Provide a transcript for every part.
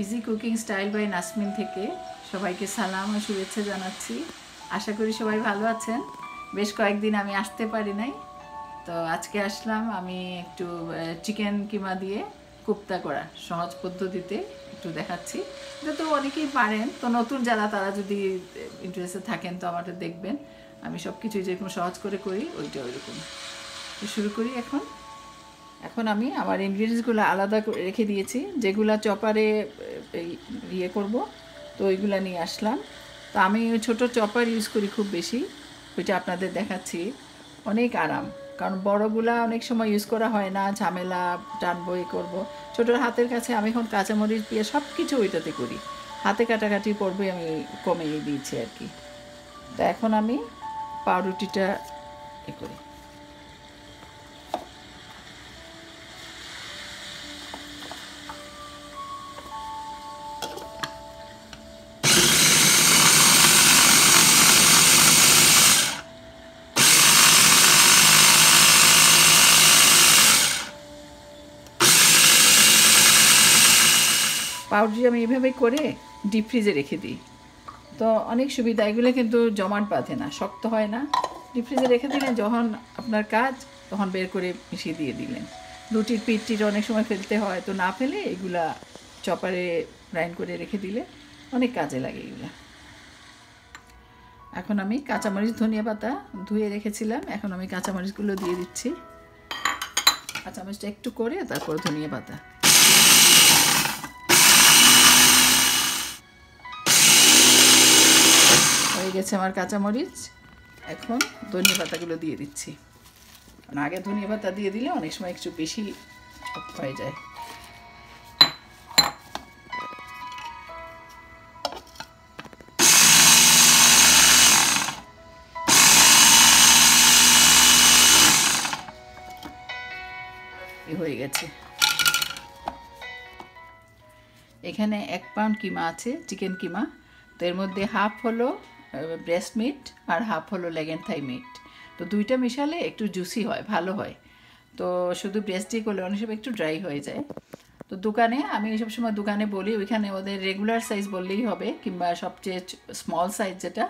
Easy cooking style by Nasmin থেকে সবাইকে সালাম ও শুভেচ্ছা জানাচ্ছি। আশা করি সবাই ভালো আছেন। বেশ কয়েকদিন আমি আসতে পারি নাই, তো আজকে আসলাম। আমি একটু চিকেন কিমা দিয়ে কোপ্তা করা সহজ পদ্ধতিতে একটু দেখাচ্ছি। এটা তো অনেকেই পারেন, তো নতুন যারা তারা যদি ইন্টারেস্টে থাকেন তো আমাদের দেখবেন। আমি সব কিছুই যেরকম সহজ করে করি ওইটা ওইরকম। তো শুরু করি এখন। এখন আমি আমার ইনগ্রিডিয়েন্টসগুলো আলাদা করে রেখে দিয়েছি, যেগুলো চপারে ইয়ে করব, তো ওইগুলো নিয়ে আসলাম। তো আমি ছোট চপার ইউজ করি খুব বেশি, ওইটা আপনাদের দেখাচ্ছি। অনেক আরাম, কারণ বড়গুলা অনেক সময় ইউজ করা হয় না, ঝামেলা, টানবো এ করবো। ছোটোর হাতের কাছে আমি এখন কাঁচামরিচ দিয়ে সব কিছু ওইটাতে করি, হাতে কাটাকাটি পড়বে আমি কমিয়ে দিয়েছি আর কি। তো এখন আমি পাউরুটিটা এ করি। পাউরুটি আমি এভাবে করে ডিপ ফ্রিজে রেখে দিই, তো অনেক সুবিধা। এগুলো কিন্তু জমাট বাঁধে না, শক্ত হয় না। ডিপ ফ্রিজে রেখে দিলেন, যখন আপনার কাজ তখন বের করে মিশিয়ে দিয়ে দিলেন। রুটির পিঠটির অনেক সময় ফেলতে হয়, তো না ফেলে এগুলা চপারে গ্রাইন্ড করে রেখে দিলে অনেক কাজে লাগে এগুলা। এখন আমি কাঁচামরিচ ধনিয়া পাতা ধুয়ে রেখেছিলাম, এখন আমি কাঁচামরিচগুলো দিয়ে দিচ্ছি। কাঁচামরিচটা একটু করে তারপর ধনিয়া পাতা। হয়ে গেছে আমার কাঁচামরিচ, এখন ধনিয়া পাতাগুলো দিয়ে দিচ্ছি। কারণ আগে ধনিয়া পাতা দিয়ে দিলে অনেক সময় একটু বেশি হয়ে যায়। হয়ে গেছে। এখানে 1 পাউন্ড কিমা আছে, চিকেন কিমা। তো এর মধ্যে হাফ হলো ব্রেস্ট মিট আর হাফ হলো লেগ অ্যান্ড থাই মিট। তো দুইটা মিশালে একটু জুসি হয়, ভালো হয়। তো শুধু ব্রেস্ট দিয়ে করলে অনেক সময় একটু ড্রাই হয়ে যায়। তো দোকানে আমি সব সময় দোকানে বলি, ওইখানে ওদের রেগুলার সাইজ বললেই হবে, কিংবা সবচেয়ে স্মল সাইজ যেটা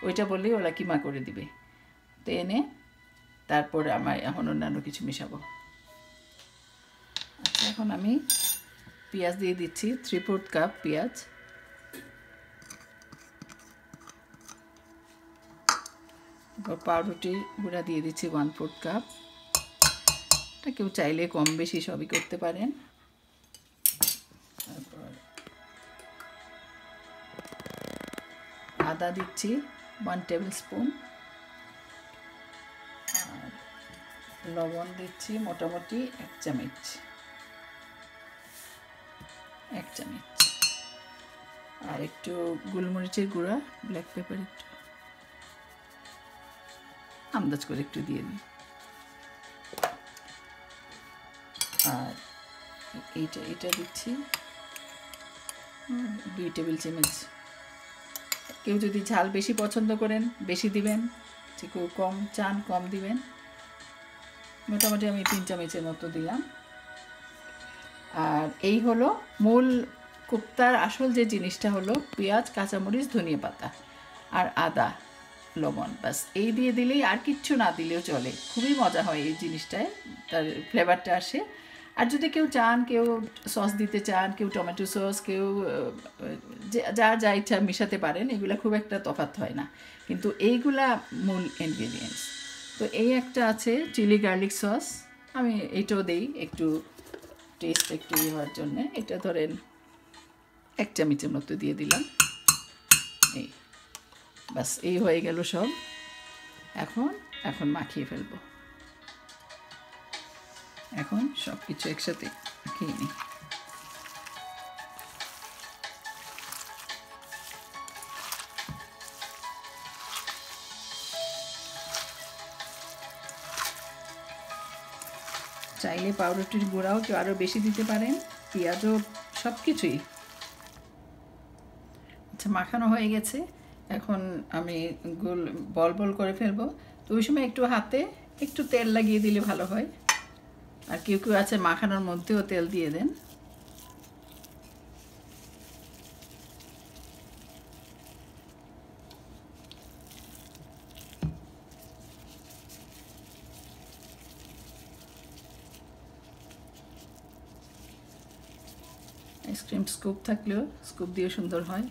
ওইটা বললেই ওরা কিমা করে দিবে। তো এনে তারপর আমার এখন অন্যান্য কিছু মেশাবো। আচ্ছা, এখন আমি পেঁয়াজ দিয়ে দিচ্ছি 3/4 কাপ পেঁয়াজ। পাউরুটি গুঁড়া দিয়ে দিচ্ছি 1/4 কাপ। এটা কেউ চাইলে কম বেশি সবই করতে পারেন। তারপর আদা দিচ্ছি 1 টেবিল স্পুন, আর লবণ দিচ্ছি মোটামুটি 1 চামচ, 1 চামচ। আর একটু গোলমরিচের গুঁড়া, ব্ল্যাক পেপার একটু আন্দাজ করে একটু দিয়ে দিই। আর এটা দিচ্ছি 2 টেবিল চামচ। কেউ যদি ঝাল বেশি পছন্দ করেন বেশি দিবেন, কেউ কম চান কম দিবেন। মোটামুটি আমি 3 চামচের মতো দিলাম। আর এই হলো মূল কোপ্তার আসল যে জিনিসটা হলো পেঁয়াজ, কাঁচামরিচ, ধনিয়া পাতা আর আদা, লবণ। বাস এই দিয়ে দিলেই, আর কিচ্ছু না দিলেও চলে। খুবই মজা হয় এই জিনিসটায়, তার ফ্লেভারটা আসে। আর যদি কেউ চান, কেউ সস দিতে চান, কেউ টমেটো সস, কেউ যার যা ইচ্ছা মিশাতে পারেন। এগুলো খুব একটা তফাৎ হয় না, কিন্তু এইগুলা মূল ইনগ্রেডিয়েন্টস। তো এই একটা আছে চিলি গার্লিক সস, আমি এইটাও দিই একটু টেস্ট একটু ইয়ে হওয়ার জন্যে। এটা ধরেন 1 চামচের মতো দিয়ে দিলাম। এই বাস, এই হয়ে গেল সব। এখন মাখিয়ে ফেলবো। এখন সব কিছু একসাথে মাখিয়ে নিই। চাইলে পাউরুটির গুঁড়াও কেউ আরও বেশি দিতে পারেন, পেঁয়াজও, সব কিছুই। আচ্ছা, মাখানো হয়ে গেছে। এখন আমি গোল বল বল করে ফেলবো। তো ওই সময় একটু হাতে একটু তেল লাগিয়ে দিলে ভালো হয়। আর কেউ কেউ আছে মাখানোর মধ্যেও তেল দিয়ে দেন। আইসক্রিম স্কুপ থাকলেও স্কুপ দিয়ে সুন্দর হয়।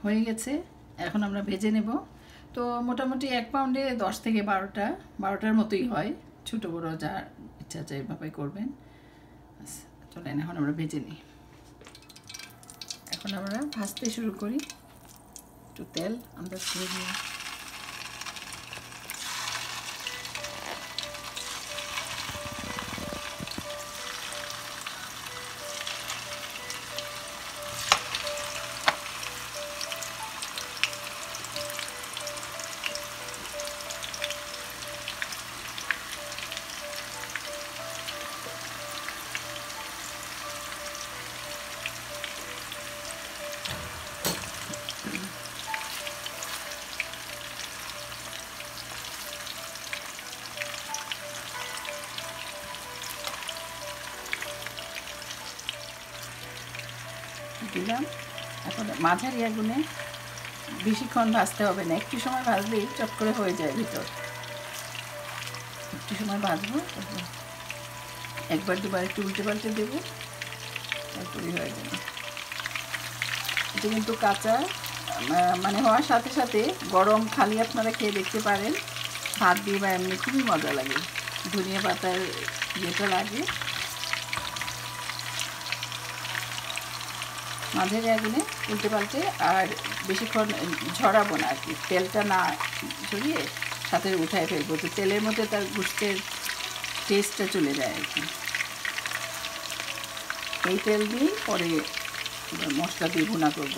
হয়ে গেছে, এখন আমরা ভেজে নেব। তো মোটামুটি 1 পাউন্ডে 10 থেকে 12টার মতোই হয়, ছোটো বড়ো যা ইচ্ছা আছে এভাবে করবেন। চলেন এখন আমরা ভেজে নিই। এখন আমরা ভাজতে শুরু করি। একটু তেল আন্দাজ করে দিয়ে দিলাম। এখন মাঝারি আগুনে বেশিক্ষণ ভাজতে হবে না, একটু সময় ভাজলেই চট করে হয়ে যায় ভিতর। একটু সময় ভাজবো, একবার দুবার একটু উল্টে পাল্টে দেবো, তারপরেই হয়ে যাবে। এটা কিন্তু কাঁচা মানে হওয়ার সাথে সাথে গরম খালি আপনারা খেয়ে দেখতে পারেন, ভাত দিয়ে বা এমনি খুবই মজা লাগে। ধনিয়া পাতার ইয়েটা লাগে। মাঝারি আগুনে উল্টে পাল্টে, আর বেশিক্ষণ ঝরাবো না আর কি, তেলটা না ঝরিয়ে সাথে উঠায় ফেলবো, তো তেলের মধ্যে তার গোস্তের টেস্টটা চলে যায় আর কি। এই তেল দিয়েই পরে মশলা দিয়ে ভুনা করব।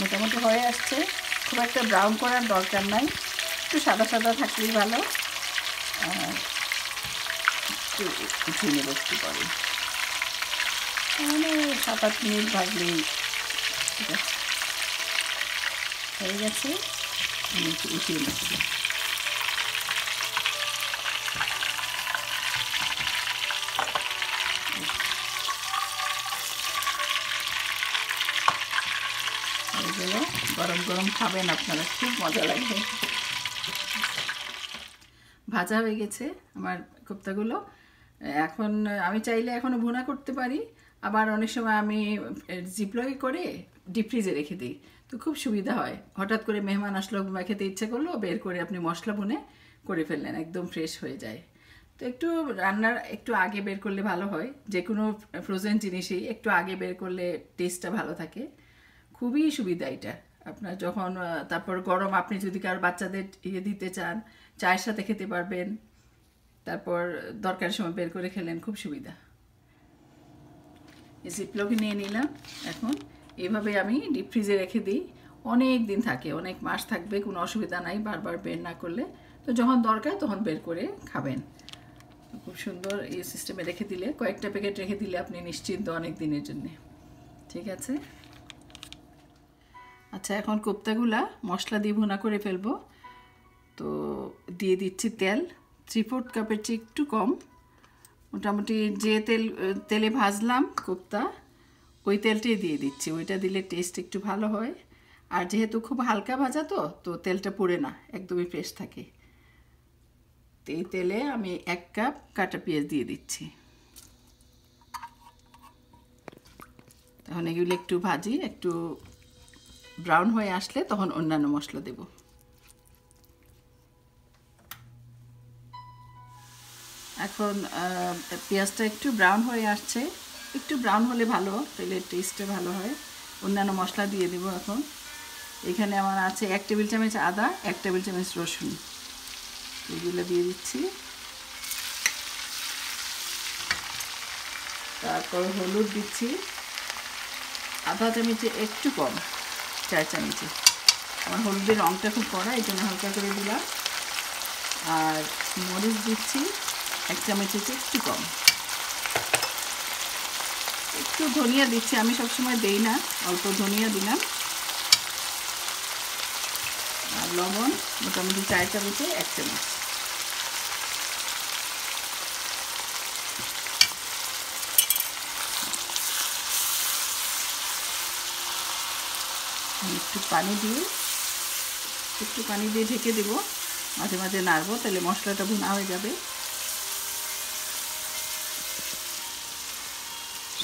মোটামুটি হয়ে আসছে, খুব একটা ব্রাউন করার দরকার নাই, একটু সাদা সাদা থাকলেই ভালো। উঠিয়ে নেব একটু পরে, মানে 7-8 মিনিট ভাজলেই ঠিক আছে, হয়ে গেছে। আমি একটু উঠিয়ে নিচ্ছি। এগুলো গরম গরম খাবেন আপনারা, খুব মজা লাগবে। ভাজা হয়ে গেছে আমার কোপ্তাগুলো। এখন আমি চাইলে এখনও ভুনা করতে পারি, আবার অনেক সময় আমি জিপলকে করে ডিপ ফ্রিজে রেখে দিই, তো খুব সুবিধা হয়। হঠাৎ করে মেহমান আসলো বা খেতে ইচ্ছে করলো, বের করে আপনি মশলা ভুনে করে ফেললেন, একদম ফ্রেশ হয়ে যায়। তো একটু রান্নার একটু আগে বের করলে ভালো হয়, যে কোনো ফ্রোজেন জিনিসই একটু আগে বের করলে টেস্টটা ভালো থাকে। খুবই সুবিধা এটা আপনার, যখন তারপর গরম আপনি যদি কারো বাচ্চাদের ইয়ে দিতে চান, চায়ের সাথে খেতে পারবেন, তারপর দরকারের সময় বের করে খেলেন, খুব সুবিধা। এই জিপলকে নিয়ে নিলাম। এখন এইভাবে আমি ডিপ ফ্রিজে রেখে দিই, অনেক দিন থাকে, অনেক মাস থাকবে, কোনো অসুবিধা নাই বারবার বের না করলে। তো যখন দরকার তখন বের করে খাবেন। খুব সুন্দর এই সিস্টেমে রেখে দিলে, কয়েকটা প্যাকেট রেখে দিলে আপনি নিশ্চিন্ত অনেক দিনের জন্যে। ঠিক আছে, আচ্ছা এখন কোপ্তাগুলা মশলা দিয়ে ভুনা করে ফেলবো। তো দিয়ে দিচ্ছি তেল, 3/4 কাপের চেয়ে একটু কম। মোটামুটি যে তেলে ভাজলাম কোপ্তা, ওই তেলটাই দিয়ে দিচ্ছি, ওইটা দিলে টেস্ট একটু ভালো হয়। আর যেহেতু খুব হালকা ভাজা, তো তেলটা পুড়ে না, একদমই ফ্রেশ থাকে। তো এই তেলে আমি 1 কাপ কাটা পেঁয়াজ দিয়ে দিচ্ছি। তখন এগুলো একটু ভাজি, একটু ব্রাউন হয়ে আসলে তখন অন্যান্য মশলা দেব। এখন পেঁয়াজটা একটু ব্রাউন হয়ে আসছে, একটু ব্রাউন হলে ভালো, তাহলে টেস্টটা ভালো হয়। অন্যান্য মশলা দিয়ে দেব এখন। এখানে আমার আছে 1 টেবিল চামচ আদা, 1 টেবিল চামচ রসুন, এগুলো দিয়ে দিচ্ছি। তারপর হলুদ দিচ্ছি আধা চামচে একটু কম, 4 চামচে। আমার হলুদের রঙটা খুব কড়া, এই জন্য হালকা করে দিলাম। আর মরিচ দিচ্ছি 1 চামচের চেয়ে একটু কম। একটু ধনিয়া দিচ্ছি, আমি সবসময় দেই না, অল্প ধনিয়া দিলাম। আর লবণ মোটামুটি 4 চামচে 1 চামচ। একটু পানি দিয়ে ঢেকে দেব, মাঝে মাঝে নাড়বো, তাহলে মশলাটা ভুনা হয়ে যাবে।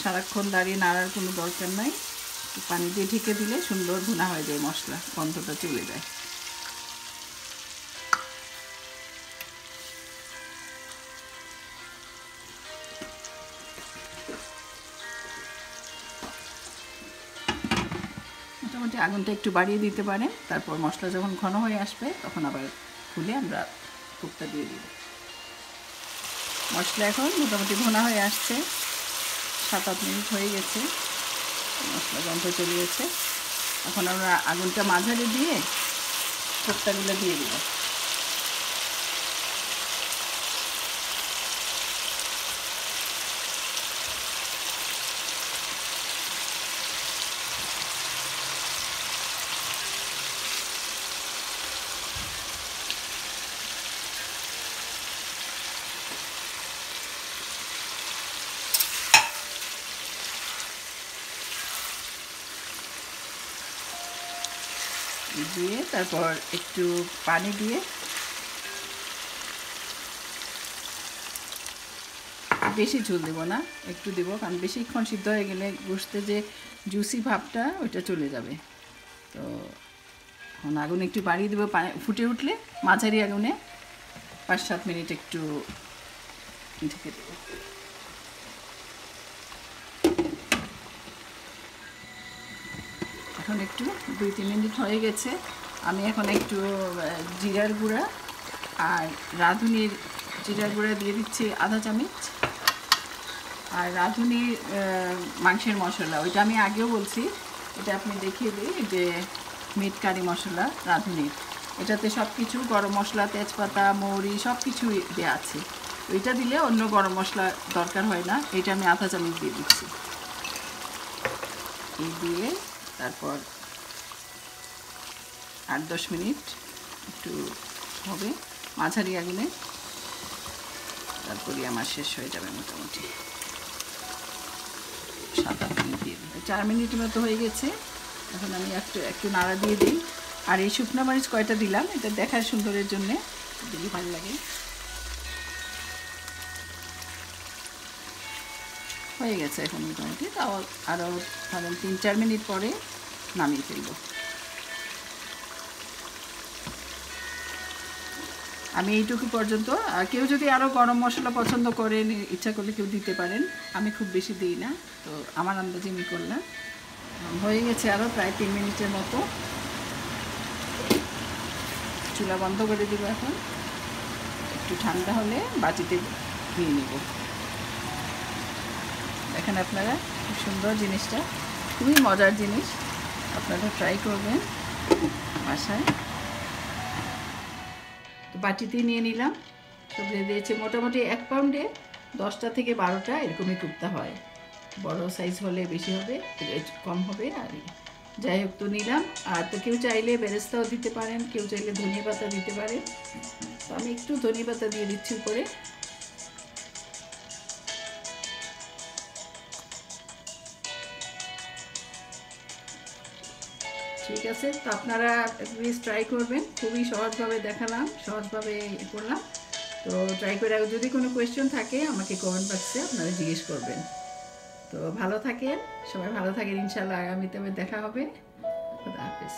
সারাক্ষণ দাঁড়িয়ে নাড়ার কোনো দরকার নাই, একটু পানি দিয়ে ঢেকে দিলে সুন্দর ভুনা হয়ে যায়, মশলা গন্ধটা চলে যায়। মোটামুটি আগুনটা একটু বাড়িয়ে দিতে পারেন, তারপর মশলা যখন ঘন হয়ে আসবে তখন আবার খুলে আমরা কুকটা দিয়ে দিব। মশলা এখন মোটামুটি ভুনা হয়ে আসছে, 7-8 মিনিট হয়ে গেছে, মশলা গন্ধ চলে গেছে। এখন আমরা আগুনটা মাঝারি দিয়ে কোপ্তাগুলো দিয়ে দিব। দিয়ে তারপর একটু পানি দিয়ে, বেশি ঝোল দেব না, একটু দেব, কারণ বেশিক্ষণ সিদ্ধ হয়ে গেলে গোশতে যে জুসি ভাবটা ওইটা চলে যাবে। তো এখন আগুন একটু বাড়িয়ে দেবো, ফুটে উঠলে মাঝারি আগুনে 5-7 মিনিট একটু ঢেকে দেবো। এখন একটু 2-3 মিনিট হয়ে গেছে, আমি এখন একটু জিরার গুঁড়া আর রাঁধুনির জিরার গুঁড়া দিয়ে দিচ্ছি আধা চামচ, আর রাঁধুনির মাংসের মশলা, ওইটা আমি আগেও বলছি, এটা আপনি দেখিয়ে দিই, যে মিট কারি মশলা রাঁধুনির, এটাতে সব কিছু গরম মশলা, তেজপাতা, মৌরি সব কিছু দেওয়া আছে, ওইটা দিলে অন্য গরম মশলা দরকার হয় না। এটা আমি আধা চামচ দিয়ে দিচ্ছি, এই দিয়ে তারপর 8-10 মিনিট একটু হবে মাঝারি আগুনে, তারপরে আমার শেষ হয়ে যাবে মোটামুটি। 7-8 মিনিট দিয়ে দিই, 4 মিনিটের মতো হয়ে গেছে। এখন আমি একটু নাড়া দিয়ে দিই। আর এই শুকনো মরিচ কয়টা দিলাম, এটা দেখার সুন্দরের জন্যে দিলে ভালো লাগে। হয়ে গেছে এখন মোটামুটি, তাও আরও ধরেন 3-4 মিনিট পরে নামিয়ে ফেলবো। আমি এইটুকু পর্যন্ত, আর কেউ যদি আরও গরম মশলা পছন্দ করেন, ইচ্ছা করলে কেউ দিতে পারেন, আমি খুব বেশি দিই না, তো আমার আন্দাজে আমি করলাম। হয়ে গেছে আরও প্রায় 3 মিনিটের মতো, চুলা বন্ধ করে দিব। এখন একটু ঠান্ডা হলে বাটিতে নিয়ে নেব। দেখেন আপনারা, খুব সুন্দর জিনিসটা, খুবই মজার জিনিস, আপনারা ট্রাই করবেন বাসায়। তো বাটিতে নিয়ে নিলাম, সবজি দিয়েছে মোটামুটি 1 পাউন্ডে 10টা থেকে 12টা এরকমই কুপ্তা হয়, বড় সাইজ হলে বেশি হবে, কম হবে। আর যাই হোক, তো নিলাম। আর তো কেউ চাইলে বেরেস্তাও দিতে পারেন, কেউ চাইলে ধনিয়া পাতা দিতে পারেন, তো আমি একটু ধনিয়া পাতা দিয়ে দিচ্ছি উপরে। ঠিক আছে, তো আপনারা প্লিজ ট্রাই করবেন, খুবই সহজভাবে দেখালাম, সহজভাবে করলাম। তো ট্রাই করে, যদি কোনো কোয়েশ্চেন থাকে আমাকে কমেন্ট বক্সে আপনারা জিজ্ঞেস করবেন। তো ভালো থাকেন, সবাই ভালো থাকেন, ইনশাআল্লাহ আগামীতে দেখা হবে। খুদা হাফেজ।